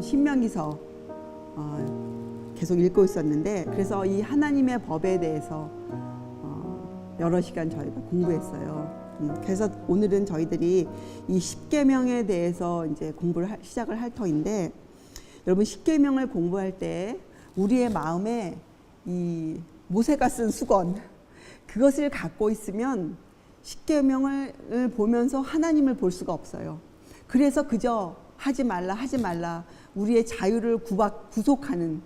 신명기서 계속 읽고 있었는데, 그래서 이 하나님의 법에 대해서 여러 시간 저희가 공부했어요. 그래서 오늘은 저희들이 이 십계명에 대해서 이제 공부를 시작을 할 터인데, 여러분 십계명을 공부할 때 우리의 마음에 이 모세가 쓴 수건, 그것을 갖고 있으면 십계명을 보면서 하나님을 볼 수가 없어요. 그래서 그저 하지 말라 우리의 자유를 구속하는,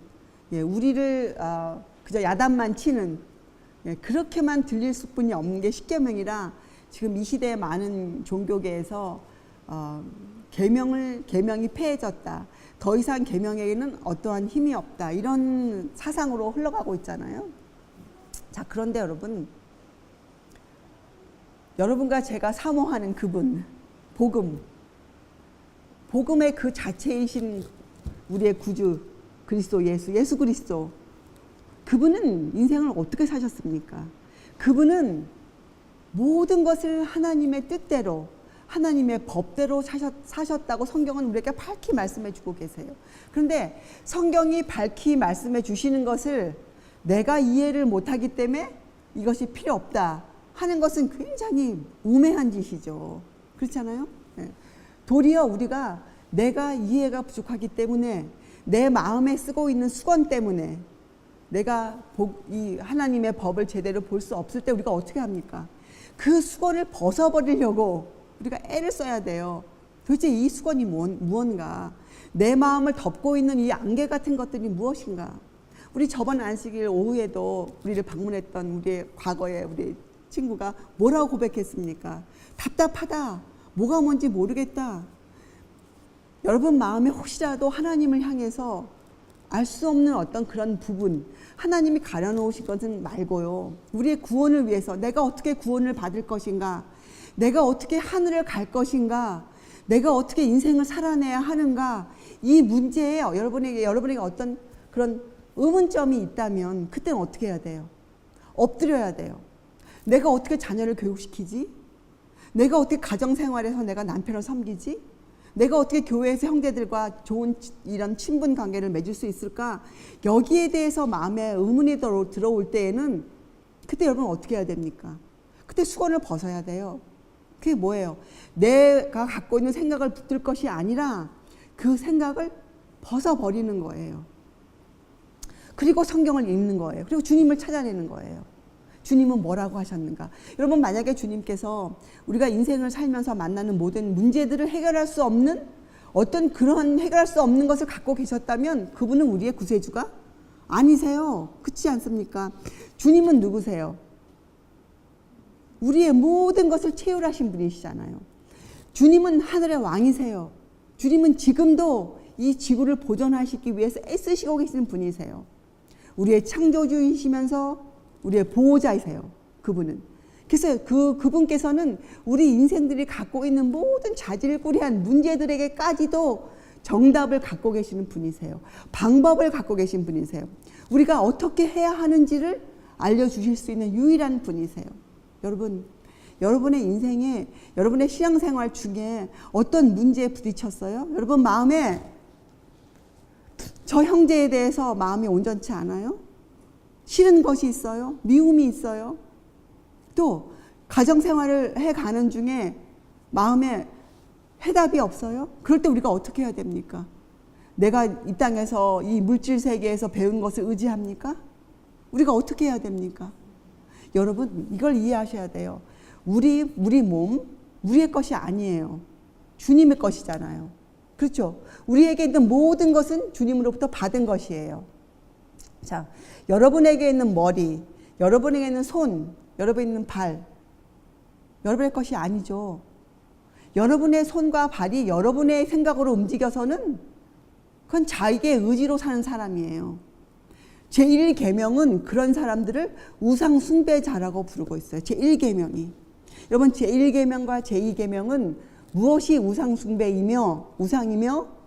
우리를 그저 야단만 치는, 그렇게만 들릴 수뿐이 없는 게 십계명이라, 지금 이 시대의 많은 종교계에서 계명이 폐해졌다, 더 이상 계명에게는 어떠한 힘이 없다, 이런 사상으로 흘러가고 있잖아요. 자, 그런데 여러분과 제가 사모하는 그분, 복음의 그 자체이신 우리의 구주 그리스도 예수 그리스도, 그분은 인생을 어떻게 사셨습니까? 그분은 모든 것을 하나님의 뜻대로, 하나님의 법대로 사셨다고 성경은 우리에게 밝히 말씀해 주고 계세요. 그런데 성경이 밝히 말씀해 주시는 것을 내가 이해를 못하기 때문에 이것이 필요 없다 하는 것은 굉장히 우매한 짓이죠. 그렇잖아요? 도리어 우리가 내가 이해가 부족하기 때문에, 내 마음에 쓰고 있는 수건 때문에 내가 이 하나님의 법을 제대로 볼 수 없을 때 우리가 어떻게 합니까? 그 수건을 벗어버리려고 우리가 애를 써야 돼요. 도대체 이 수건이 무언가, 내 마음을 덮고 있는 이 안개 같은 것들이 무엇인가? 우리 저번 안식일 오후에도 우리를 방문했던 우리의 과거의 우리 친구가 뭐라고 고백했습니까? 답답하다, 뭐가 뭔지 모르겠다. 여러분 마음에 혹시라도 하나님을 향해서 알 수 없는 어떤 그런 부분, 하나님이 가려놓으신 것은 말고요, 우리의 구원을 위해서 내가 어떻게 구원을 받을 것인가, 내가 어떻게 하늘을 갈 것인가, 내가 어떻게 인생을 살아내야 하는가, 이 문제에 여러분에게 어떤 그런 의문점이 있다면 그때는 어떻게 해야 돼요? 엎드려야 돼요. 내가 어떻게 자녀를 교육시키지? 내가 어떻게 가정생활에서 내가 남편을 섬기지? 내가 어떻게 교회에서 형제들과 좋은 이런 친분 관계를 맺을 수 있을까? 여기에 대해서 마음에 의문이 들어올 때에는 그때 여러분 어떻게 해야 됩니까? 그때 수건을 벗어야 돼요. 그게 뭐예요? 내가 갖고 있는 생각을 붙들 것이 아니라 그 생각을 벗어버리는 거예요. 그리고 성경을 읽는 거예요. 그리고 주님을 찾아내는 거예요. 주님은 뭐라고 하셨는가? 여러분, 만약에 주님께서 우리가 인생을 살면서 만나는 모든 문제들을 해결할 수 없는, 어떤 그런 해결할 수 없는 것을 갖고 계셨다면 그분은 우리의 구세주가 아니세요. 그렇지 않습니까? 주님은 누구세요? 우리의 모든 것을 채울하신 분이시잖아요. 주님은 하늘의 왕이세요. 주님은 지금도 이 지구를 보존하시기 위해서 애쓰시고 계시는 분이세요. 우리의 창조주이시면서 우리의 보호자이세요. 그분은. 그래서 그분께서는 우리 인생들이 갖고 있는 모든 자질구레한 문제들에게까지도 정답을 갖고 계시는 분이세요. 방법을 갖고 계신 분이세요. 우리가 어떻게 해야 하는지를 알려주실 수 있는 유일한 분이세요. 여러분, 여러분의 인생에, 여러분의 신앙생활 중에 어떤 문제에 부딪혔어요? 여러분 마음에 저 형제에 대해서 마음이 온전치 않아요? 싫은 것이 있어요? 미움이 있어요? 또 가정생활을 해가는 중에 마음에 해답이 없어요? 그럴 때 우리가 어떻게 해야 됩니까? 내가 이 땅에서 이 물질 세계에서 배운 것을 의지합니까? 우리가 어떻게 해야 됩니까? 여러분 이걸 이해하셔야 돼요. 우리 몸, 우리의 것이 아니에요. 주님의 것이잖아요. 그렇죠? 우리에게 있는 모든 것은 주님으로부터 받은 것이에요. 자, 여러분에게 있는 머리, 여러분에게 있는 손, 여러분에게 있는 발, 여러분의 것이 아니죠. 여러분의 손과 발이 여러분의 생각으로 움직여서는 그건 자기의 의지로 사는 사람이에요. 제1계명은 그런 사람들을 우상숭배자라고 부르고 있어요. 제1계명이. 여러분, 제1계명과 제2계명은 무엇이 우상숭배이며 우상이며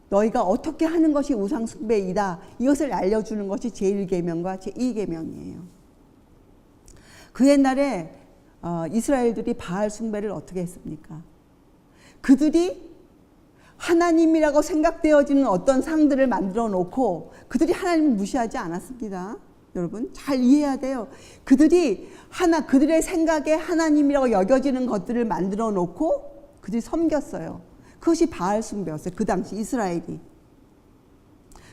너희가 어떻게 하는 것이 우상숭배이다, 이것을 알려주는 것이 제1계명과 제2계명이에요. 그 옛날에 이스라엘들이 바알 숭배를 어떻게 했습니까? 그들이 하나님이라고 생각되어지는 어떤 상들을 만들어 놓고 그들이 하나님을 무시하지 않았습니다. 여러분 잘 이해해야 돼요. 그들의 생각에 하나님이라고 여겨지는 것들을 만들어 놓고 그들이 섬겼어요. 그것이 바알 숭배였어요. 그 당시 이스라엘이.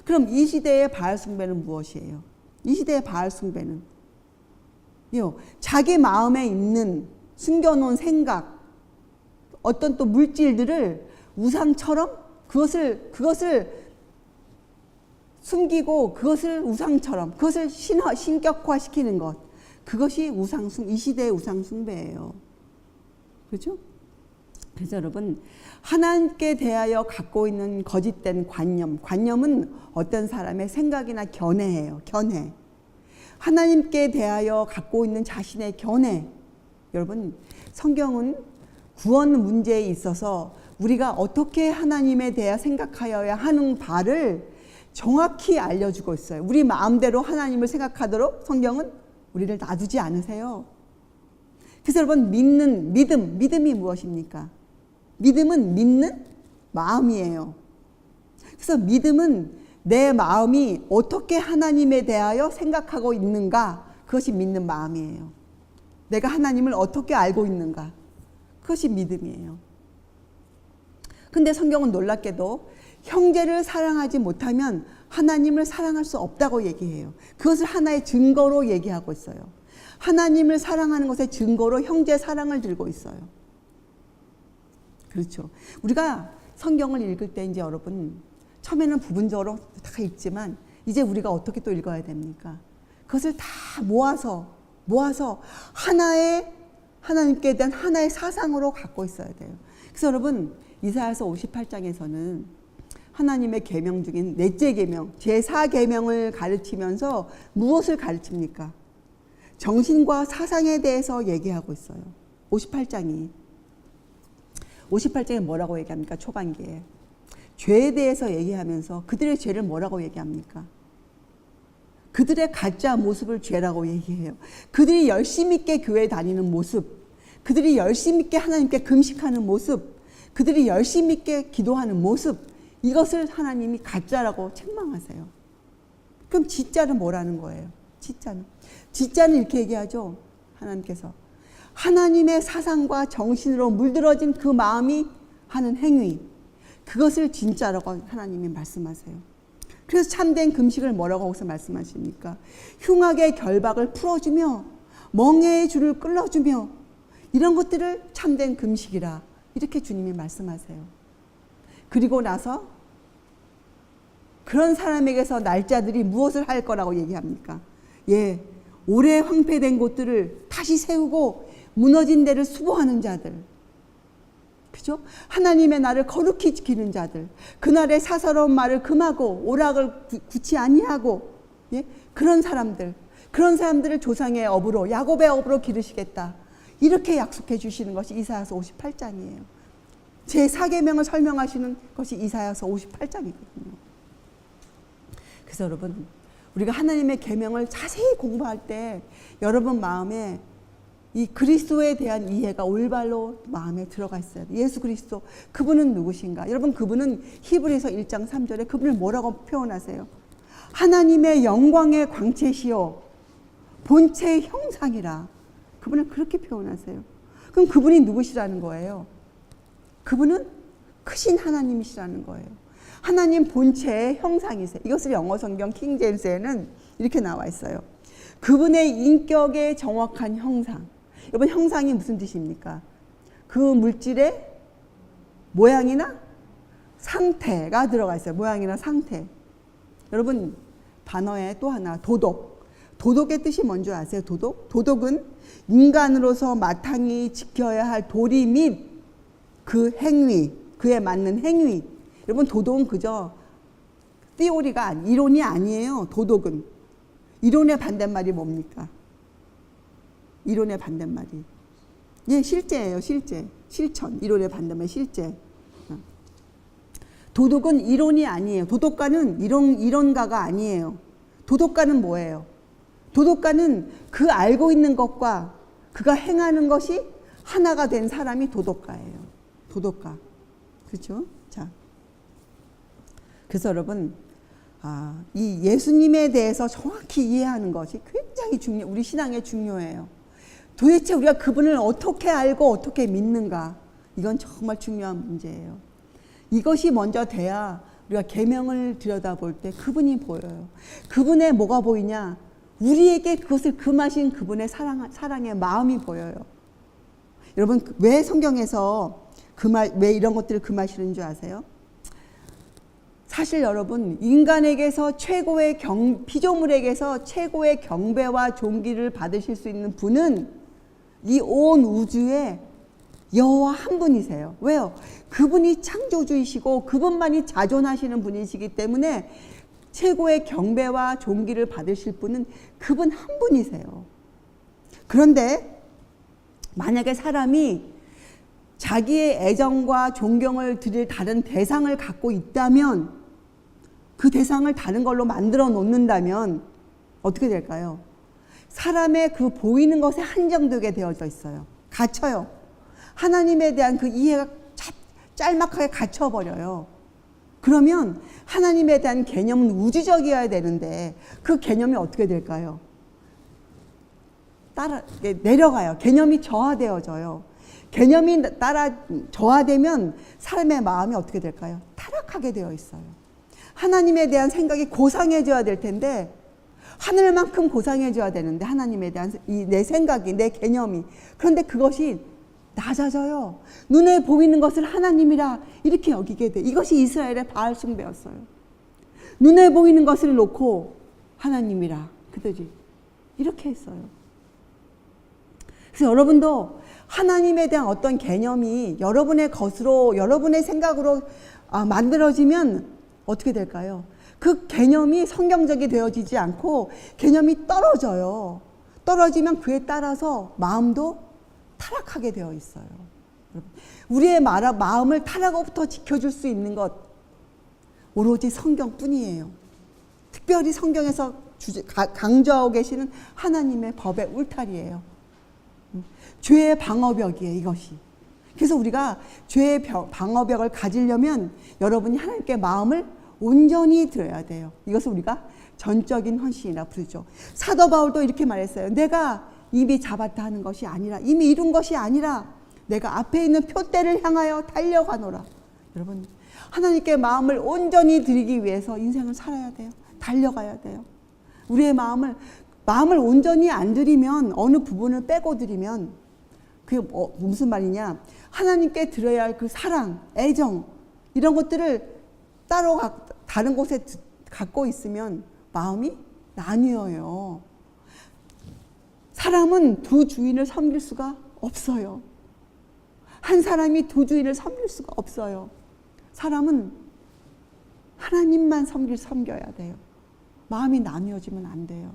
그럼 이 시대의 바알 숭배는 무엇이에요? 이 시대의 바알 숭배는 자기 마음에 있는 숨겨놓은 생각, 어떤 또 물질들을 우상처럼 그것을 숨기고 그것을 우상처럼 그것을 신격화시키는 것, 그것이 이 시대의 우상 숭배예요. 그렇죠? 그래서 여러분 하나님께 대하여 갖고 있는 거짓된 관념은 어떤 사람의 생각이나 견해예요. 견해. 하나님께 대하여 갖고 있는 자신의 견해. 여러분 성경은 구원 문제에 있어서 우리가 어떻게 하나님에 대해 생각하여야 하는 바를 정확히 알려주고 있어요. 우리 마음대로 하나님을 생각하도록 성경은 우리를 놔두지 않으세요. 그래서 여러분 믿음이 무엇입니까? 믿음은 믿는 마음이에요. 그래서 믿음은 내 마음이 어떻게 하나님에 대하여 생각하고 있는가, 그것이 믿는 마음이에요. 내가 하나님을 어떻게 알고 있는가, 그것이 믿음이에요. 근데 성경은 놀랍게도 형제를 사랑하지 못하면 하나님을 사랑할 수 없다고 얘기해요. 그것을 하나의 증거로 얘기하고 있어요. 하나님을 사랑하는 것의 증거로 형제 사랑을 들고 있어요. 그렇죠. 우리가 성경을 읽을 때 이제 여러분 처음에는 부분적으로 다 읽지만 이제 우리가 어떻게 또 읽어야 됩니까? 그것을 다 모아서 하나님께 대한 하나의 사상으로 갖고 있어야 돼요. 그래서 여러분 이사야서 58장에서는 하나님의 계명 중인 넷째 계명, 제4계명을 가르치면서 무엇을 가르칩니까? 정신과 사상에 대해서 얘기하고 있어요. 58장에 뭐라고 얘기합니까? 초반기에 죄에 대해서 얘기하면서 그들의 죄를 뭐라고 얘기합니까? 그들의 가짜 모습을 죄라고 얘기해요. 그들이 열심 있게 교회 다니는 모습, 그들이 열심 있게 하나님께 금식하는 모습, 그들이 열심 있게 기도하는 모습, 이것을 하나님이 가짜라고 책망하세요. 그럼 진짜는 뭐라는 거예요? 진짜는 이렇게 얘기하죠. 하나님께서 하나님의 사상과 정신으로 물들어진 그 마음이 하는 행위, 그것을 진짜라고 하나님이 말씀하세요. 그래서 참된 금식을 뭐라고 거기서 말씀하십니까? 흉악의 결박을 풀어주며 멍에의 줄을 끌어주며 이런 것들을 참된 금식이라, 이렇게 주님이 말씀하세요. 그리고 나서 그런 사람에게서 날짜들이 무엇을 할 거라고 얘기합니까? 오래 황폐된 곳들을 다시 세우고 무너진 데를 수보하는 자들, 그죠? 하나님의 날을 거룩히 지키는 자들, 그날의 사사로운 말을 금하고 오락을 굳이 아니하고, 그런 사람들을 조상의 업으로, 야곱의 업으로 기르시겠다, 이렇게 약속해 주시는 것이 이사야서 58장이에요. 제4계명을 설명하시는 것이 이사야서 58장이거든요. 그래서 여러분 우리가 하나님의 계명을 자세히 공부할 때 여러분 마음에 이 그리스도에 대한 이해가 올바로 마음에 들어가 있어야 돼요. 예수 그리스도, 그분은 누구신가? 여러분 그분은 히브리서 1장 3절에 그분을 뭐라고 표현하세요? 하나님의 영광의 광채시요 본체의 형상이라, 그분을 그렇게 표현하세요. 그럼 그분이 누구시라는 거예요? 그분은 크신 하나님이시라는 거예요. 하나님 본체의 형상이세요. 이것을 영어 성경 킹 제임스에는 이렇게 나와 있어요. 그분의 인격의 정확한 형상. 여러분 형상이 무슨 뜻입니까? 그 물질의 모양이나 상태가 들어가 있어요. 모양이나 상태. 여러분 단어에 또 하나, 도덕. 도덕의 뜻이 뭔지 아세요? 도덕은 인간으로서 마땅히 지켜야 할 도리 및 그 행위, 그에 맞는 행위. 여러분 도덕은 그저 티오리가 이론이 아니에요. 도덕은 이론의 반대말이 뭡니까? 이론의 반대말이 실제예요. 실천. 이론의 반대말 실제. 도덕은 이론이 아니에요. 도덕가는 이론가가 아니에요. 도덕가는 뭐예요? 도덕가는 그 알고 있는 것과 그가 행하는 것이 하나가 된 사람이 도덕가예요. 도덕가. 그렇죠? 자, 그래서 여러분, 이 예수님에 대해서 정확히 이해하는 것이 굉장히 우리 신앙에 중요해요. 도대체 우리가 그분을 어떻게 알고 어떻게 믿는가? 이건 정말 중요한 문제예요. 이것이 먼저 돼야 우리가 계명을 들여다볼 때 그분이 보여요. 그분의 뭐가 보이냐? 우리에게 그것을 금하신 그분의 사랑의 마음이 보여요. 여러분, 왜 성경에서 왜 이런 것들을 금하시는 줄 아세요? 사실 여러분, 인간에게서 최고의 피조물에게서 최고의 경배와 존귀를 받으실 수 있는 분은 이 온 우주에 여호와 한 분이세요. 왜요? 그분이 창조주이시고 그분만이 자존하시는 분이시기 때문에 최고의 경배와 존귀를 받으실 분은 그분 한 분이세요. 그런데 만약에 사람이 자기의 애정과 존경을 드릴 다른 대상을 갖고 있다면, 그 대상을 다른 걸로 만들어 놓는다면 어떻게 될까요? 사람의 그 보이는 것에 한정되게 되어져 있어요. 갇혀요. 하나님에 대한 그 이해가 짤막하게 갇혀버려요. 그러면 하나님에 대한 개념은 우주적이어야 되는데 그 개념이 어떻게 될까요? 내려가요. 개념이 저하되어져요. 개념이 저하되면 사람의 마음이 어떻게 될까요? 타락하게 되어 있어요. 하나님에 대한 생각이 고상해져야 될 텐데, 하늘만큼 고상해져야 되는데 하나님에 대한 내 생각이, 내 개념이, 그런데 그것이 낮아져요. 눈에 보이는 것을 하나님이라 이렇게 여기게 돼. 이것이 이스라엘의 바알 숭배였어요. 눈에 보이는 것을 놓고 하나님이라 그들이 이렇게 했어요. 그래서 여러분도 하나님에 대한 어떤 개념이 여러분의 것으로, 여러분의 생각으로 만들어지면 어떻게 될까요? 그 개념이 성경적이 되어지지 않고 개념이 떨어져요. 떨어지면 그에 따라서 마음도 타락하게 되어 있어요. 우리의 마음을 타락으로부터 지켜줄 수 있는 것 오로지 성경뿐이에요. 특별히 성경에서 강조하고 계시는 하나님의 법의 울타리예요. 죄의 방어벽이에요, 이것이. 그래서 우리가 죄의 방어벽을 가지려면 여러분이 하나님께 마음을 온전히 드려야 돼요. 이것을 우리가 전적인 헌신이라 부르죠. 사도 바울도 이렇게 말했어요. 내가 이미 잡았다 하는 것이 아니라, 이미 이룬 것이 아니라 내가 앞에 있는 표대를 향하여 달려가노라. 여러분, 하나님께 마음을 온전히 드리기 위해서 인생을 살아야 돼요. 달려가야 돼요. 우리의 마음을 온전히 안 드리면, 어느 부분을 빼고 드리면, 그게 무슨 말이냐? 하나님께 드려야 할 그 사랑, 애정, 이런 것들을 따로 다른 곳에 갖고 있으면 마음이 나뉘어요. 사람은 두 주인을 섬길 수가 없어요. 한 사람이 두 주인을 섬길 수가 없어요. 사람은 하나님만 섬겨야 돼요. 마음이 나뉘어지면 안 돼요.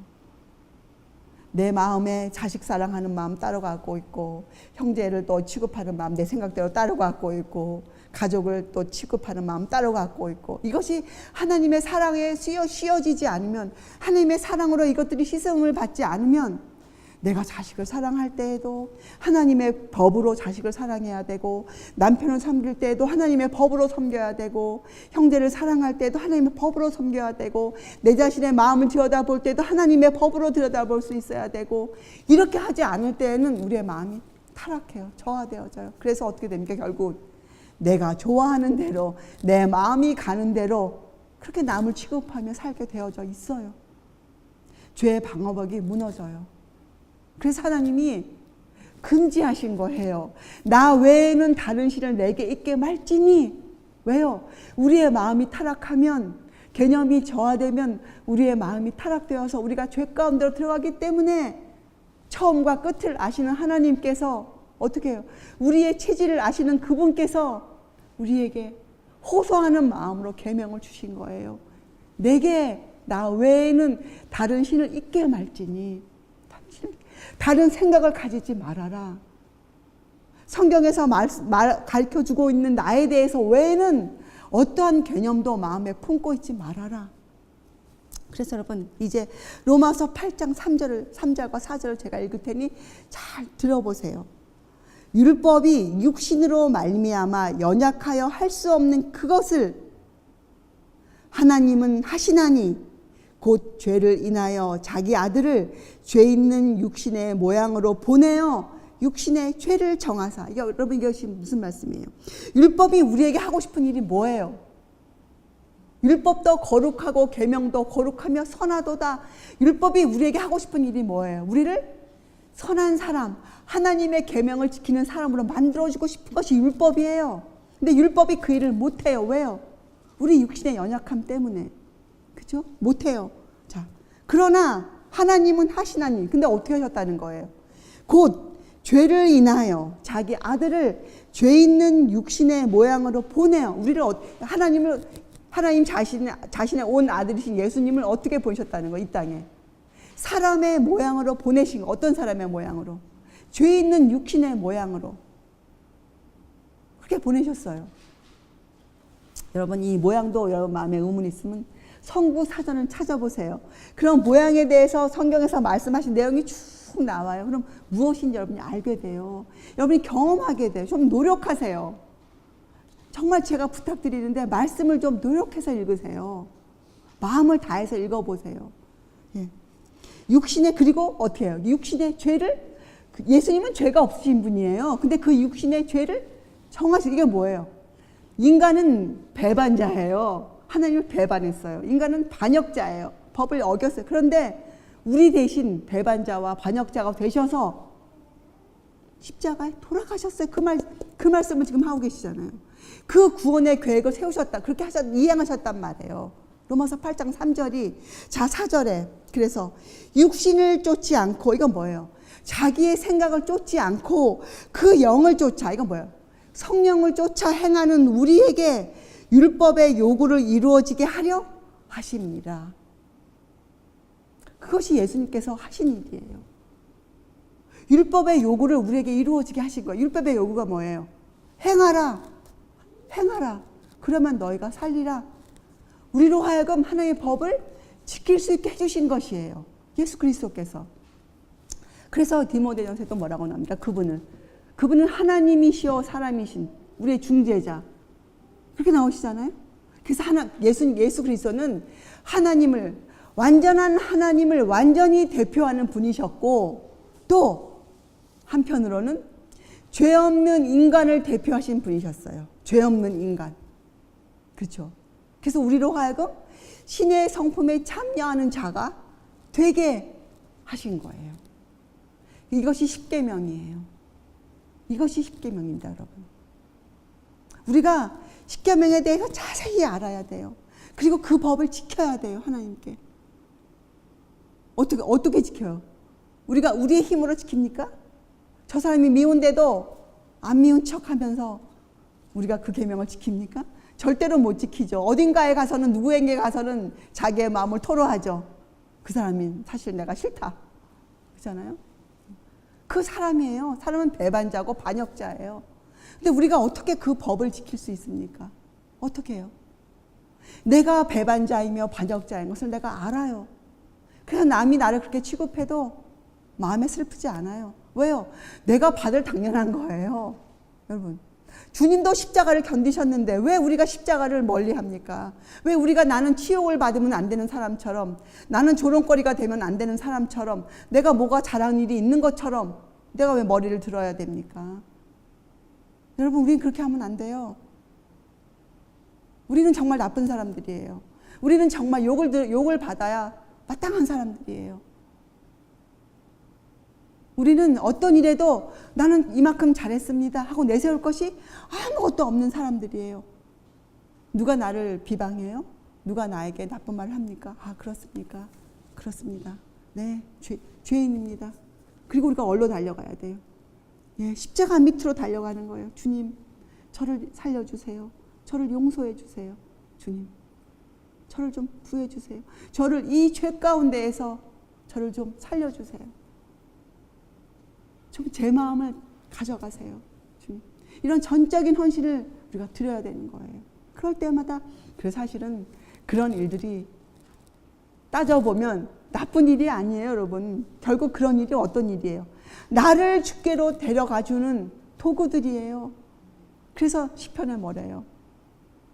내 마음에 자식 사랑하는 마음 따로 갖고 있고, 형제를 또 취급하는 마음 내 생각대로 따로 갖고 있고, 가족을 또 취급하는 마음 따로 갖고 있고, 이것이 하나님의 사랑에 씌어지지 않으면, 하나님의 사랑으로 이것들이 시선을 받지 않으면, 내가 자식을 사랑할 때에도 하나님의 법으로 자식을 사랑해야 되고, 남편을 섬길 때에도 하나님의 법으로 섬겨야 되고, 형제를 사랑할 때에도 하나님의 법으로 섬겨야 되고, 내 자신의 마음을 들여다볼 때도 하나님의 법으로 들여다볼 수 있어야 되고, 이렇게 하지 않을 때에는 우리의 마음이 타락해요. 저하되어져요. 그래서 어떻게 됩니까? 결국 내가 좋아하는 대로, 내 마음이 가는 대로 그렇게 남을 취급하며 살게 되어져 있어요. 죄의 방어벽이 무너져요. 그래서 하나님이 금지하신 거예요. 나 외에는 다른 신을 내게 있게 말지니. 왜요? 우리의 마음이 타락하면, 개념이 저하되면 우리의 마음이 타락되어서 우리가 죄 가운데로 들어가기 때문에 처음과 끝을 아시는 하나님께서 어떻게 해요? 우리의 체질을 아시는 그분께서 우리에게 호소하는 마음으로 계명을 주신 거예요. 내게 나 외에는 다른 신을 있게 말지니, 다른 생각을 가지지 말아라. 성경에서 가르쳐주고 있는 나에 대해서 외에는 어떠한 개념도 마음에 품고 있지 말아라. 그래서 여러분, 이제 로마서 8장 3절과 4절을 제가 읽을 테니 잘 들어보세요. 율법이 육신으로 말미암아 연약하여 할 수 없는 그것을 하나님은 하시나니 곧 죄를 인하여 자기 아들을 죄 있는 육신의 모양으로 보내어 육신의 죄를 정하사. 여러분 이것이 무슨 말씀이에요? 율법이 우리에게 하고 싶은 일이 뭐예요? 율법도 거룩하고 계명도 거룩하며 선하도다. 율법이 우리에게 하고 싶은 일이 뭐예요? 우리를 선한 사람, 하나님의 계명을 지키는 사람으로 만들어주고 싶은 것이 율법이에요. 근데 율법이 그 일을 못해요. 왜요? 우리 육신의 연약함 때문에. 그죠? 못해요. 자, 그러나 하나님은 하시나니. 근데 어떻게 하셨다는 거예요? 곧 죄를 인하여 자기 아들을 죄 있는 육신의 모양으로 보내요. 우리를 하나님 자신의 온 아들이신 예수님을 어떻게 보내셨다는 거예요? 이 땅에. 사람의 모양으로 보내신 거. 어떤 사람의 모양으로? 죄 있는 육신의 모양으로. 그렇게 보내셨어요. 여러분 이 모양도 여러분 마음에 의문 있으면 성구 사전을 찾아보세요. 그런 모양에 대해서 성경에서 말씀하신 내용이 쭉 나와요. 그럼 무엇인지 여러분이 알게 돼요. 여러분이 경험하게 돼요. 좀 노력하세요. 정말 제가 부탁드리는데 말씀을 좀 노력해서 읽으세요. 마음을 다해서 읽어보세요. 예. 육신의 그리고 어떻게 해요? 육신의 죄를 예수님은 죄가 없으신 분이에요. 근데 그 육신의 죄를 정하시고 이게 뭐예요? 인간은 배반자예요. 하나님을 배반했어요. 인간은 반역자예요. 법을 어겼어요. 그런데 우리 대신 배반자와 반역자가 되셔서 십자가에 돌아가셨어요. 그 말씀을 지금 하고 계시잖아요. 그 구원의 계획을 세우셨다. 그렇게 이행하셨단 말이에요. 로마서 8장 3절이 자 4절에 그래서 육신을 쫓지 않고 이건 뭐예요? 자기의 생각을 쫓지 않고 그 영을 쫓아 이건 뭐예요? 성령을 쫓아 행하는 우리에게 율법의 요구를 이루어지게 하려 하십니다. 그것이 예수님께서 하신 일이에요. 율법의 요구를 우리에게 이루어지게 하신 거예요. 율법의 요구가 뭐예요? 행하라. 행하라. 그러면 너희가 살리라. 우리로 하여금 하나님의 법을 지킬 수 있게 해주신 것이에요. 예수 그리스도께서. 그래서 디모데전서에 또 뭐라고 나옵니까? 그분은 하나님이시여 사람이신 우리의 중재자. 그렇게 나오시잖아요. 그래서 예수 그리스도는 완전한 하나님을 완전히 대표하는 분이셨고 또 한편으로는 죄 없는 인간을 대표하신 분이셨어요. 죄 없는 인간. 그렇죠. 그래서 우리로 하여금 신의 성품에 참여하는 자가 되게 하신 거예요. 이것이 십계명이에요. 이것이 십계명입니다, 여러분. 우리가 십계명에 대해서 자세히 알아야 돼요. 그리고 그 법을 지켜야 돼요, 하나님께. 어떻게 지켜요? 우리가 우리의 힘으로 지킵니까? 저 사람이 미운데도 안 미운 척 하면서 우리가 그 계명을 지킵니까? 절대로 못 지키죠. 어딘가에 가서는 누구에게 가서는 자기의 마음을 토로하죠. 그 사람이 사실 내가 싫다. 그렇잖아요? 그 사람이에요. 사람은 배반자고 반역자예요. 근데 우리가 어떻게 그 법을 지킬 수 있습니까? 어떻게 해요? 내가 배반자이며 반역자인 것을 내가 알아요. 그래서 남이 나를 그렇게 취급해도 마음에 슬프지 않아요. 왜요? 내가 받을 당연한 거예요. 여러분, 주님도 십자가를 견디셨는데 왜 우리가 십자가를 멀리 합니까? 왜 우리가 나는 치욕을 받으면 안 되는 사람처럼, 나는 조롱거리가 되면 안 되는 사람처럼, 내가 뭐가 잘한 일이 있는 것처럼 내가 왜 머리를 들어야 됩니까? 여러분, 우리는 그렇게 하면 안 돼요. 우리는 정말 나쁜 사람들이에요. 우리는 정말 욕을 받아야 마땅한 사람들이에요. 우리는 어떤 일에도 나는 이만큼 잘했습니다 하고 내세울 것이 아무것도 없는 사람들이에요. 누가 나를 비방해요? 누가 나에게 나쁜 말을 합니까? 아, 그렇습니까? 그렇습니다. 네, 죄인입니다. 그리고 우리가 얼로 달려가야 돼요. 예, 십자가 밑으로 달려가는 거예요. 주님, 저를 살려주세요. 저를 용서해 주세요. 주님, 저를 좀 구해 주세요. 저를 이 죄 가운데에서 저를 좀 살려주세요. 좀 제 마음을 가져가세요. 주님. 이런 전적인 헌신을 우리가 드려야 되는 거예요. 그럴 때마다 사실은 그런 일들이 따져보면 나쁜 일이 아니에요, 여러분. 결국 그런 일이 어떤 일이에요? 나를 주께로 데려가주는 도구들이에요. 그래서 시편에 뭐래요?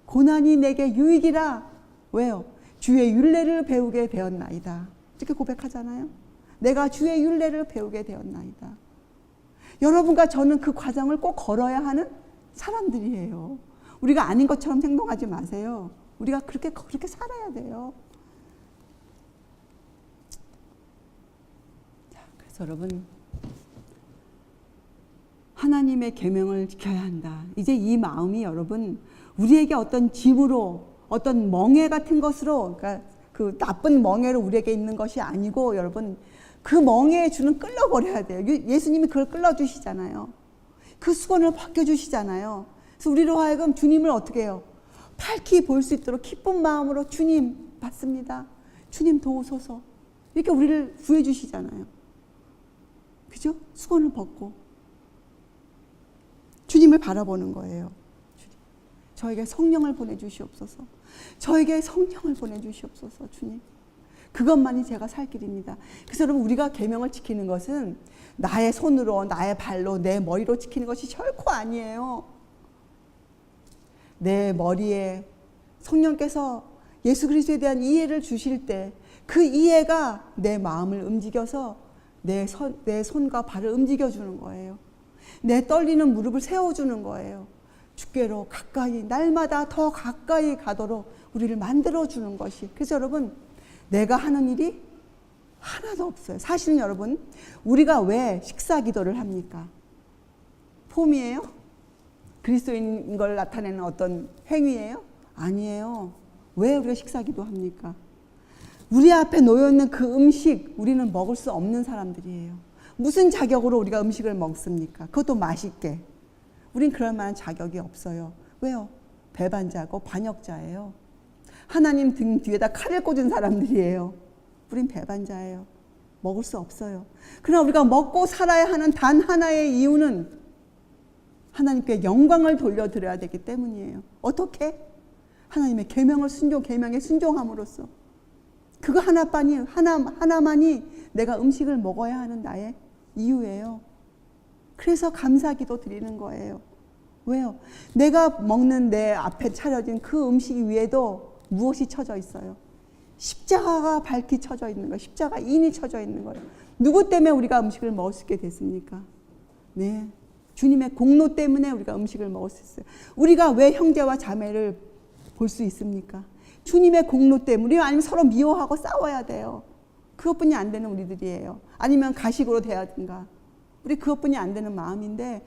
고난이 내게 유익이라 왜요? 주의 율례를 배우게 되었나이다. 이렇게 고백하잖아요. 내가 주의 율례를 배우게 되었나이다. 여러분과 저는 그 과정을 꼭 걸어야 하는 사람들이에요. 우리가 아닌 것처럼 행동하지 마세요. 우리가 그렇게 살아야 돼요. 자, 그래서 여러분, 하나님의 계명을 지켜야 한다. 이제 이 마음이 여러분 우리에게 어떤 짐으로, 어떤 멍에 같은 것으로, 그러니까 그 나쁜 멍에로 우리에게 있는 것이 아니고 여러분 그 멍에에 주는 끌려버려야 돼요. 예수님이 그걸 끌어주시잖아요. 그 수건을 벗겨주시잖아요. 그래서 우리로 하여금 주님을 어떻게 해요? 밝히 볼 수 있도록 기쁜 마음으로 주님 받습니다. 주님 도우소서. 이렇게 우리를 구해주시잖아요. 그죠? 수건을 벗고 주님을 바라보는 거예요. 주님, 저에게 성령을 보내주시옵소서. 저에게 성령을 보내주시옵소서. 주님, 그것만이 제가 살 길입니다. 그래서 여러분, 우리가 계명을 지키는 것은 나의 손으로, 나의 발로, 내 머리로 지키는 것이 결코 아니에요. 내 머리에 성령께서 예수 그리스도에 대한 이해를 주실 때 그 이해가 내 마음을 움직여서 내 손과 발을 움직여주는 거예요. 내 떨리는 무릎을 세워주는 거예요. 주께로 가까이, 날마다 더 가까이 가도록 우리를 만들어주는 것이. 그래서 여러분, 내가 하는 일이 하나도 없어요. 사실은 여러분, 우리가 왜 식사 기도를 합니까? 폼이에요? 그리스도인 걸 나타내는 어떤 행위예요? 아니에요. 왜 우리가 식사 기도합니까? 우리 앞에 놓여있는 그 음식, 우리는 먹을 수 없는 사람들이에요. 무슨 자격으로 우리가 음식을 먹습니까? 그것도 맛있게. 우린 그럴 만한 자격이 없어요. 왜요? 배반자고 반역자예요. 하나님 등 뒤에다 칼을 꽂은 사람들이에요. 우린 배반자예요. 먹을 수 없어요. 그러나 우리가 먹고 살아야 하는 단 하나의 이유는 하나님께 영광을 돌려드려야 되기 때문이에요. 어떻게? 하나님의 계명을 계명에 순종함으로써. 그거 하나만이 내가 음식을 먹어야 하는 나의 이유예요. 그래서 감사기도 드리는 거예요. 왜요? 내가 먹는 내 앞에 차려진 그 음식 위에도 무엇이 쳐져 있어요? 십자가가 밝히 쳐져 있는 거예요. 십자가 인이 쳐져 있는 거예요. 누구 때문에 우리가 음식을 먹을 수 있게 됐습니까? 네, 주님의 공로 때문에 우리가 음식을 먹을 수 있어요. 우리가 왜 형제와 자매를 볼 수 있습니까? 주님의 공로 때문에. 아니면 서로 미워하고 싸워야 돼요. 그것뿐이 안 되는 우리들이에요. 아니면 가식으로 대하든가. 우리 그것뿐이 안 되는 마음인데,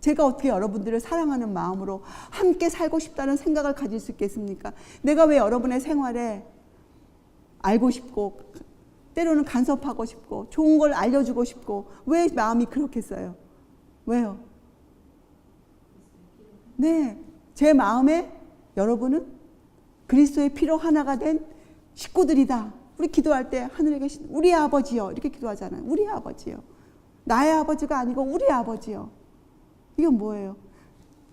제가 어떻게 여러분들을 사랑하는 마음으로 함께 살고 싶다는 생각을 가질 수 있겠습니까? 내가 왜 여러분의 생활에 알고 싶고, 때로는 간섭하고 싶고, 좋은 걸 알려주고 싶고, 왜 마음이 그렇겠어요? 왜요? 네, 제 마음에 여러분은 그리스도의 피로 하나가 된 식구들이다. 우리 기도할 때 하늘에 계신 우리 아버지요, 이렇게 기도하잖아요. 우리 아버지요. 나의 아버지가 아니고 우리 아버지요. 이건 뭐예요?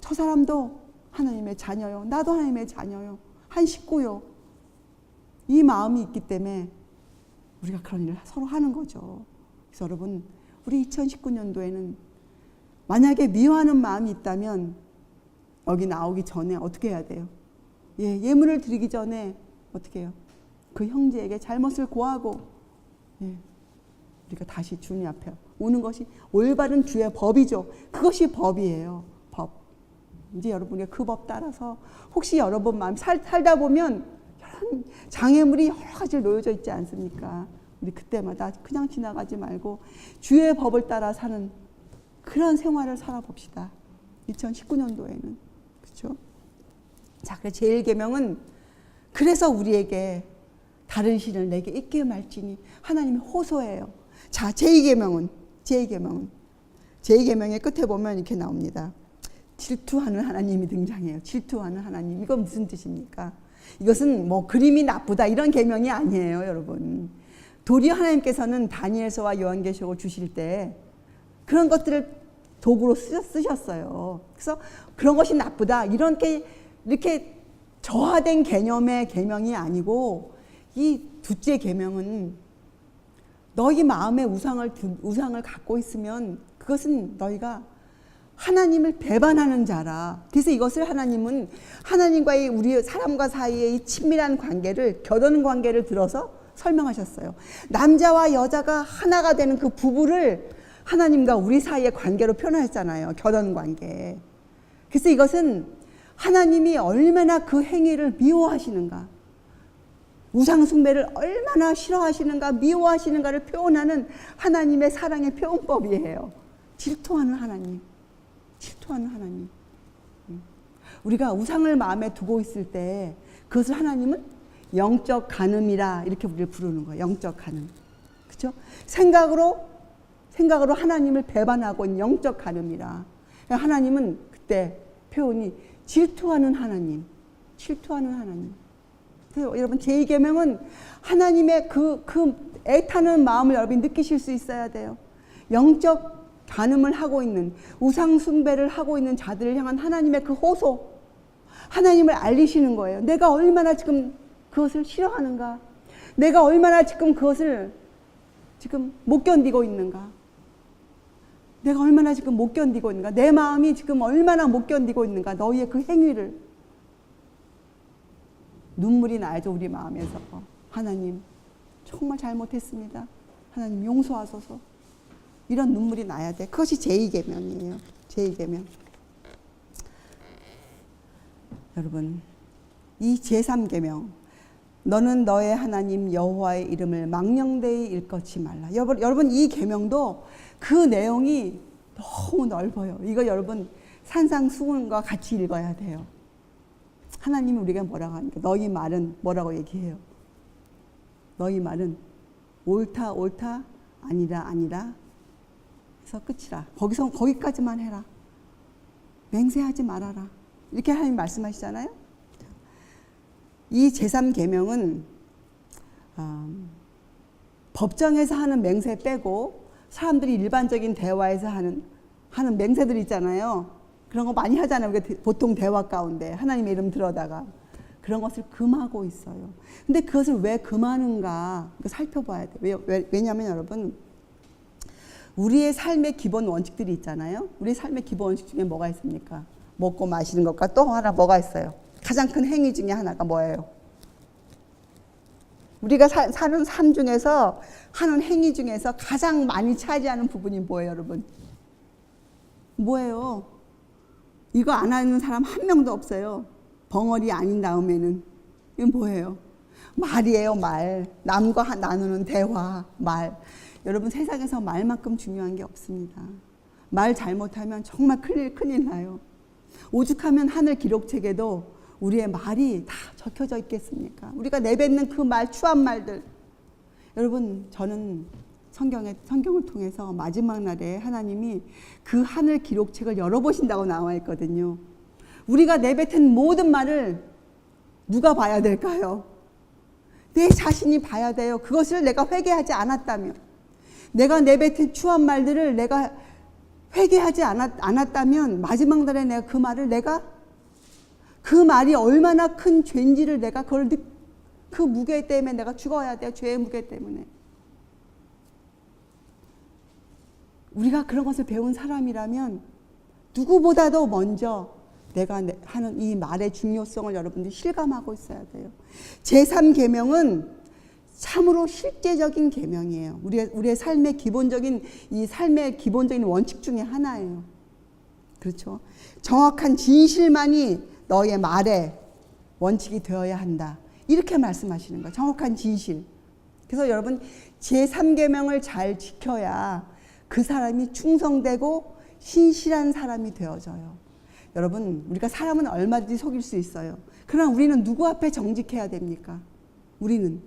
저 사람도 하나님의 자녀요. 나도 하나님의 자녀요. 한 식구요. 이 마음이 있기 때문에 우리가 그런 일을 서로 하는 거죠. 그래서 여러분, 우리 2019년도에는 만약에 미워하는 마음이 있다면 여기 나오기 전에 어떻게 해야 돼요? 예물을 드리기 전에 어떻게 해요? 그 형제에게 잘못을 고하고, 우리가 다시 주님 앞에 오는 것이 올바른 주의 법이죠. 그것이 법이에요. 법. 이제 여러분의 그 법 따라서, 혹시 여러분 마음 살다 보면 장애물이 여러 가지 놓여져 있지 않습니까? 우리 그때마다 그냥 지나가지 말고 주의 법을 따라 사는 그런 생활을 살아봅시다. 2019년도에는. 그렇죠? 자, 그래서 제1계명은 그래서 우리에게 다른 신을 내게 있게 말지니 하나님의 호소예요. 자, 제2계명의 끝에 보면 이렇게 나옵니다. 질투하는 하나님이 등장해요. 질투하는 하나님. 이건 무슨 뜻입니까? 이것은 뭐 그림이 나쁘다 이런 계명이 아니에요, 여러분. 도리어 하나님께서는 다니엘서와 요한계시록을 주실 때 그런 것들을 도구로 쓰셨어요. 그래서 그런 것이 나쁘다 이렇게 저하된 개념의 계명이 아니고, 이 둘째 계명은 너희 마음에 우상을 갖고 있으면 그것은 너희가 하나님을 배반하는 자라. 그래서 이것을 하나님은 하나님과의 우리 사람과 사이의 이 친밀한 관계를, 결혼 관계를 들어서 설명하셨어요. 남자와 여자가 하나가 되는 그 부부를 하나님과 우리 사이의 관계로 표현하셨잖아요. 결혼 관계. 그래서 이것은 하나님이 얼마나 그 행위를 미워하시는가, 우상 숭배를 얼마나 싫어하시는가, 미워하시는가를 표현하는 하나님의 사랑의 표현법이에요. 질투하는 하나님, 질투하는 하나님. 우리가 우상을 마음에 두고 있을 때 그것을 하나님은 영적 간음이라 이렇게 우리를 부르는 거예요. 영적 간음. 그렇죠? 생각으로 하나님을 배반하고 있는 영적 간음이라. 하나님은 그때 표현이 질투하는 하나님, 질투하는 하나님. 그래서 여러분 제2계명은 하나님의 그 애타는 마음을 여러분이 느끼실 수 있어야 돼요. 영적 간음을 하고 있는, 우상 숭배를 하고 있는 자들을 향한 하나님의 그 호소, 하나님을 알리시는 거예요. 내가 얼마나 지금 그것을 싫어하는가, 내가 얼마나 지금 그것을 지금 못 견디고 있는가, 내가 얼마나 지금 못 견디고 있는가, 내 마음이 지금 얼마나 못 견디고 있는가, 너희의 그 행위를. 눈물이 나야죠. 우리 마음에서. 하나님 정말 잘못했습니다, 하나님 용서하소서, 이런 눈물이 나야 돼. 그것이 제2계명이에요. 제2계명. 여러분, 이 제3계명, 너는 너의 하나님 여호와의 이름을 망령되이 일컫지 말라. 여러분 이 계명도 그 내용이 너무 넓어요. 이거 여러분 산상수훈과 같이 읽어야 돼요. 하나님이 우리가 뭐라고 하니까, 너희 말은 뭐라고 얘기해요? 너희 말은 옳다 옳다, 아니라 아니라 해서 끝이라. 거기까지만 해라. 맹세하지 말아라. 이렇게 하나님 말씀하시잖아요. 이 제3계명은 법정에서 하는 맹세 빼고 사람들이 일반적인 대화에서 하는 맹세들 있잖아요. 그런 거 많이 하잖아요. 우리가 보통 대화 가운데 하나님의 이름 들어다가 그런 것을 금하고 있어요. 근데 그것을 왜 금하는가 살펴봐야 돼요. 왜냐하면 여러분, 우리의 삶의 기본 원칙들이 있잖아요. 우리의 삶의 기본 원칙 중에 뭐가 있습니까? 먹고 마시는 것과 또 하나 뭐가 있어요? 가장 큰 행위 중에 하나가 뭐예요? 우리가 사는 삶 중에서 하는 행위 중에서 가장 많이 차지하는 부분이 뭐예요, 여러분? 뭐예요? 이거 안 하는 사람 한 명도 없어요. 벙어리 아닌 다음에는. 이건 뭐예요? 말이에요, 말. 남과 나누는 대화, 말. 여러분, 세상에서 말만큼 중요한 게 없습니다. 말 잘못하면 정말 큰일 나요. 오죽하면 하늘 기록책에도 우리의 말이 다 적혀져 있겠습니까? 우리가 내뱉는 그 말, 추한 말들. 여러분, 저는 성경을 통해서 마지막 날에 하나님이 그 하늘 기록책을 열어보신다고 나와 있거든요. 우리가 내뱉은 모든 말을 누가 봐야 될까요? 내 자신이 봐야 돼요. 그것을 내가 회개하지 않았다면, 내가 내뱉은 추한 말들을 내가 회개하지 않았다면 마지막 날에 내가 그 말을 그 말이 얼마나 큰 죄인지를 내가 그 무게 때문에 내가 죽어야 돼요. 죄의 무게 때문에. 우리가 그런 것을 배운 사람이라면 누구보다도 먼저 내가 하는 이 말의 중요성을 여러분들이 실감하고 있어야 돼요. 제3계명은 참으로 실제적인 계명이에요. 우리의 삶의 기본적인 원칙 중에 하나예요. 그렇죠? 정확한 진실만이 너의 말의 원칙이 되어야 한다. 이렇게 말씀하시는 거예요. 정확한 진실. 그래서 여러분, 제3계명을 잘 지켜야 그 사람이 충성되고 신실한 사람이 되어져요. 여러분, 우리가 사람은 얼마든지 속일 수 있어요. 그러나 우리는 누구 앞에 정직해야 됩니까? 우리는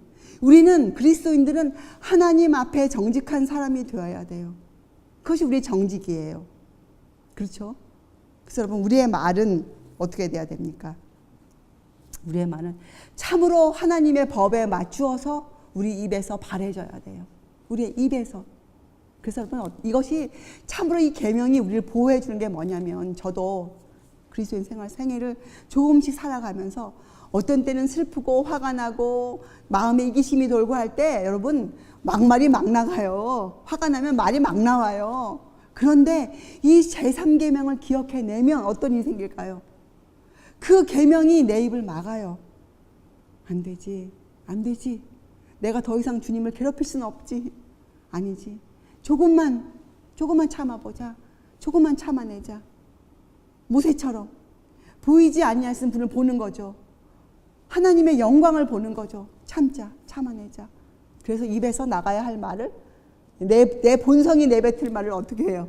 그리스도인들은 하나님 앞에 정직한 사람이 되어야 돼요. 그것이 우리의 정직이에요. 그렇죠? 그래서 여러분, 우리의 말은 어떻게 돼야 됩니까? 우리의 말은 참으로 하나님의 법에 맞추어서 우리 입에서 발해져야 돼요. 우리의 입에서. 그래서 여러분, 이것이 참으로 이 계명이 우리를 보호해 주는 게 뭐냐면, 저도 그리스도인 생애를 조금씩 살아가면서 어떤 때는 슬프고 화가 나고 마음에 이기심이 돌고 할 때 여러분, 막말이 막 나가요. 화가 나면 말이 막 나와요. 그런데 이 제3계명을 기억해내면 어떤 일이 생길까요? 그 계명이 내 입을 막아요. 안 되지. 안 되지. 내가 더 이상 주님을 괴롭힐 수는 없지. 아니지. 조금만 참아보자. 조금만 참아내자. 모세처럼 보이지 아니하신 분을 보는 거죠. 하나님의 영광을 보는 거죠. 참자, 참아내자. 그래서 입에서 나가야 할 말을, 내 본성이 내뱉을 말을 어떻게 해요?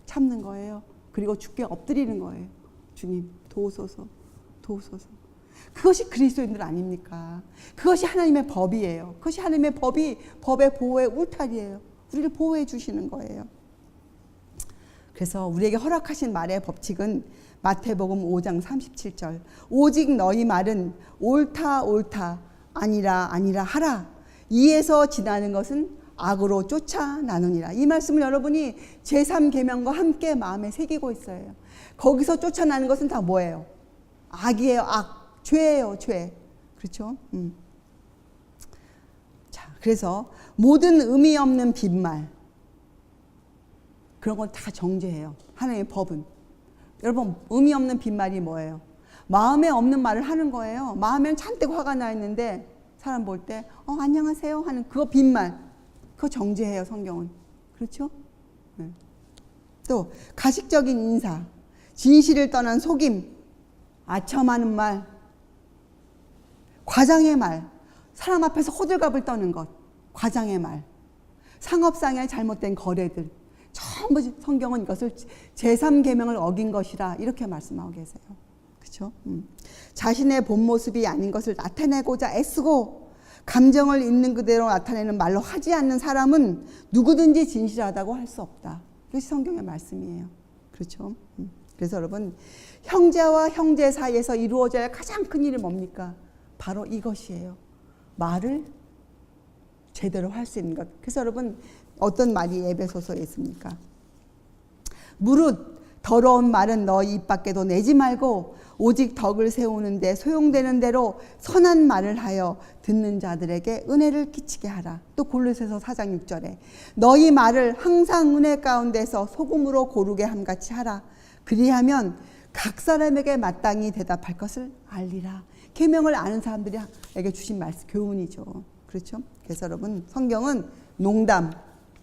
참는 거예요. 그리고 주께 엎드리는 거예요. 주님 도우소서, 도우소서. 그것이 그리스도인들 아닙니까? 그것이 하나님의 법이에요. 그것이 하나님의 법의 보호의 울타리예요. 우리를 보호해 주시는 거예요. 그래서 우리에게 허락하신 말의 법칙은 마태복음 5장 37절. 오직 너희 말은 옳다 옳다 아니라 아니라 하라. 이에서 지나는 것은 악으로 쫓아나느니라. 이 말씀을 여러분이 제3계명과 함께 마음에 새기고 있어요. 거기서 쫓아나는 것은 다 뭐예요? 악이에요. 악. 죄예요. 죄. 그렇죠? 자, 그래서 모든 의미 없는 빈말, 그런 건 다 정죄해요. 하나님의 법은. 여러분, 의미 없는 빈말이 뭐예요? 마음에 없는 말을 하는 거예요. 마음에는 잔뜩 화가 나 있는데 사람 볼 때 안녕하세요 하는 그거 빈말. 그거 정죄해요. 성경은. 그렇죠? 네. 또 가식적인 인사, 진실을 떠난 속임, 아첨하는 말, 과장의 말, 사람 앞에서 호들갑을 떠는 것, 과장의 말, 상업상의 잘못된 거래들, 전부 성경은 이것을 제3계명을 어긴 것이라 이렇게 말씀하고 계세요. 그렇죠? 자신의 본 모습이 아닌 것을 나타내고자 애쓰고 감정을 있는 그대로 나타내는 말로 하지 않는 사람은 누구든지 진실하다고 할 수 없다. 이것이 성경의 말씀이에요. 그렇죠? 그래서 여러분, 형제와 형제 사이에서 이루어져야 할 가장 큰 일이 뭡니까? 바로 이것이에요. 말을 제대로 할 수 있는 것. 그래서 여러분, 어떤 말이 에베소서에 있습니까? 무릇 더러운 말은 너희 입 밖에도 내지 말고 오직 덕을 세우는 데 소용되는 대로 선한 말을 하여 듣는 자들에게 은혜를 끼치게 하라. 또 골로새서 4장 6절에 너희 말을 항상 은혜 가운데서 소금으로 고르게 함같이 하라. 그리하면 각 사람에게 마땅히 대답할 것을 알리라. 계명을 아는 사람들에게 주신 말씀, 교훈이죠. 그렇죠? 그래서 여러분, 성경은 농담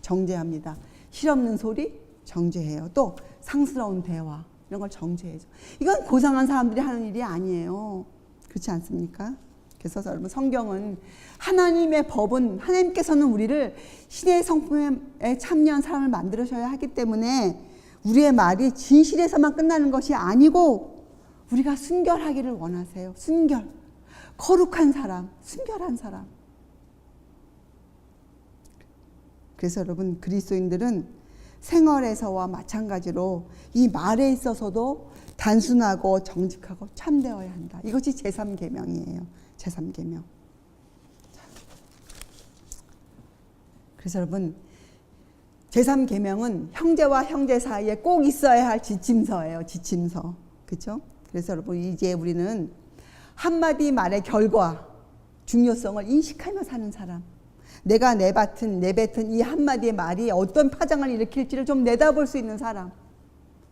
정죄합니다. 실없는 소리 정죄해요. 또 상스러운 대화 이런 걸 정죄해죠. 이건 고상한 사람들이 하는 일이 아니에요. 그렇지 않습니까? 그래서 여러분, 성경은 하나님의 법은, 하나님께서는 우리를 신의 성품에 참여한 사람을 만들으셔야 하기 때문에 우리의 말이 진실에서만 끝나는 것이 아니고 우리가 순결하기를 원하세요. 순결. 거룩한 사람, 순결한 사람. 그래서 여러분, 그리스도인들은 생활에서와 마찬가지로 이 말에 있어서도 단순하고 정직하고 참되어야 한다. 이것이 제3계명이에요. 제3계명. 그래서 여러분, 제3계명은 형제와 형제 사이에 꼭 있어야 할 지침서예요. 지침서. 그렇죠? 그래서 여러분, 이제 우리는 한마디 말의 결과, 중요성을 인식하며 사는 사람, 내가 내뱉은 이 한마디의 말이 어떤 파장을 일으킬지를 좀 내다볼 수 있는 사람,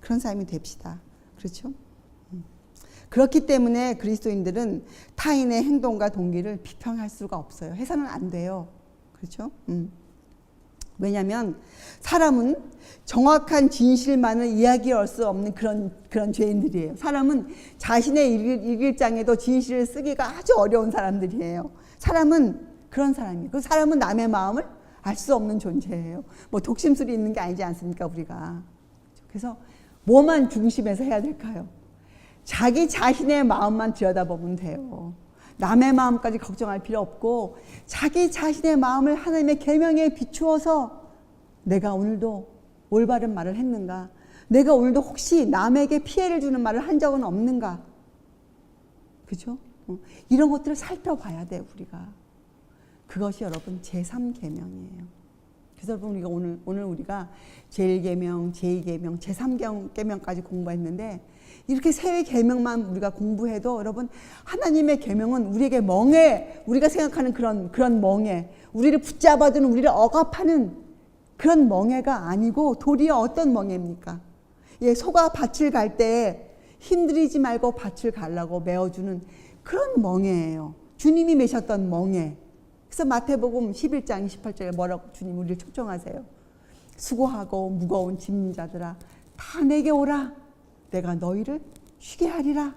그런 사람이 됩시다. 그렇죠? 그렇기 때문에 그리스도인들은 타인의 행동과 동기를 비평할 수가 없어요. 해서는 안 돼요. 그렇죠? 왜냐하면 사람은 정확한 진실만을 이야기할 수 없는 그런 죄인들이에요. 사람은 자신의 일기장에도 진실을 쓰기가 아주 어려운 사람들이에요. 사람은 그런 사람이에요. 그 사람은 남의 마음을 알 수 없는 존재예요. 뭐 독심술이 있는 게 아니지 않습니까, 우리가. 그래서 뭐만 중심에서 해야 될까요? 자기 자신의 마음만 들여다보면 돼요. 남의 마음까지 걱정할 필요 없고 자기 자신의 마음을 하나님의 계명에 비추어서 내가 오늘도 올바른 말을 했는가? 내가 오늘도 혹시 남에게 피해를 주는 말을 한 적은 없는가? 그죠? 이런 것들을 살펴봐야 돼요, 우리가. 그것이 여러분 제3계명이에요. 그래서 여러분, 우리가 오늘 우리가 제1계명, 제2계명, 제3계명까지 공부했는데 이렇게 세 계명만 우리가 공부해도 여러분, 하나님의 계명은 우리에게 우리가 생각하는 그런 멍에, 우리를 붙잡아두는, 우리를 억압하는 그런 멍에가 아니고 도리어 어떤 멍에입니까? 예, 소가 밭을 갈 때 힘들이지 말고 밭을 가려고 메어주는 그런 멍에예요. 주님이 메셨던 멍에. 그래서 마태복음 11장 28절에 뭐라고 주님 우리를 초청하세요. 수고하고 무거운 짐진 자들아 다 내게 오라. 내가 너희를 쉬게 하리라.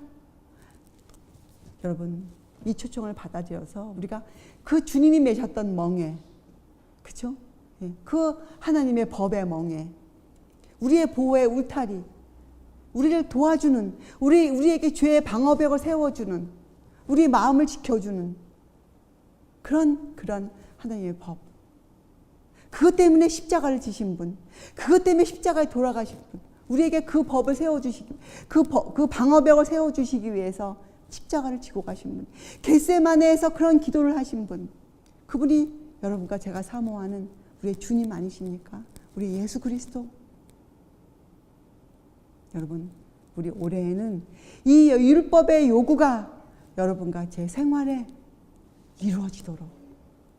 여러분, 이 초청을 받아들여서 우리가 그 주님이 메셨던 멍에, 그죠? 예, 그 하나님의 법의 멍에, 우리의 보호의 울타리, 우리를 도와주는, 우리에게 죄의 방어벽을 세워주는, 우리 마음을 지켜주는 그런 하나님의 법. 그것 때문에 십자가를 지신 분, 그것 때문에 십자가에 돌아가신 분, 우리에게 그 법을 세워주시기, 그 방어벽을 세워주시기 위해서 십자가를 지고 가신 분, 겟세마네에서 그런 기도를 하신 분, 그분이 여러분과 제가 사모하는 우리의 주님 아니십니까? 우리 예수 그리스도. 여러분, 우리 올해에는 이 율법의 요구가 여러분과 제 생활에 이루어지도록,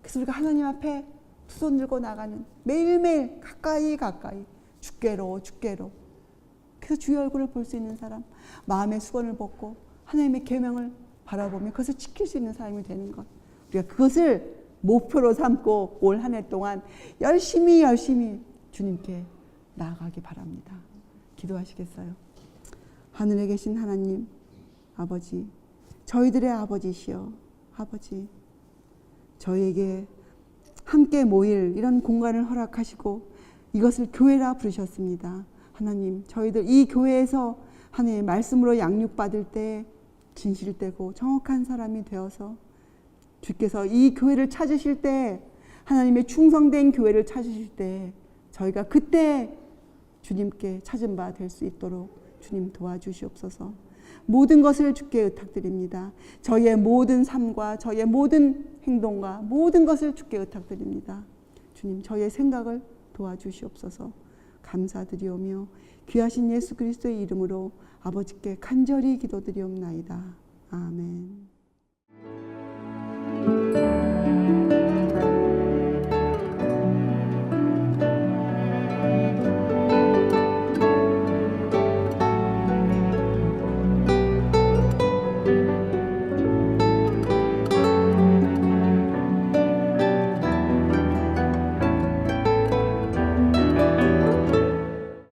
그래서 우리가 하나님 앞에 두 손 들고 나가는 매일매일 가까이 주께로 그래서 주의 얼굴을 볼 수 있는 사람, 마음의 수건을 벗고 하나님의 계명을 바라보며 그것을 지킬 수 있는 사람이 되는 것, 우리가 그것을 목표로 삼고 올 한 해 동안 열심히 주님께 나아가기 바랍니다. 기도하시겠어요? 하늘에 계신 하나님 아버지, 저희들의 아버지시여, 아버지, 저희에게 함께 모일 이런 공간을 허락하시고 이것을 교회라 부르셨습니다. 하나님, 저희들 이 교회에서 하나님의 말씀으로 양육받을 때 진실되고 정확한 사람이 되어서 주께서 이 교회를 찾으실 때, 하나님의 충성된 교회를 찾으실 때 저희가 그때 주님께 찾은 바 될 수 있도록 주님 도와주시옵소서. 모든 것을 주께 의탁드립니다. 저희의 모든 삶과 저희의 모든 행동과 모든 것을 주께 의탁드립니다. 주님, 저희의 생각을 도와주시옵소서. 감사드리오며 귀하신 예수 그리스도의 이름으로 아버지께 간절히 기도드리옵나이다. 아멘.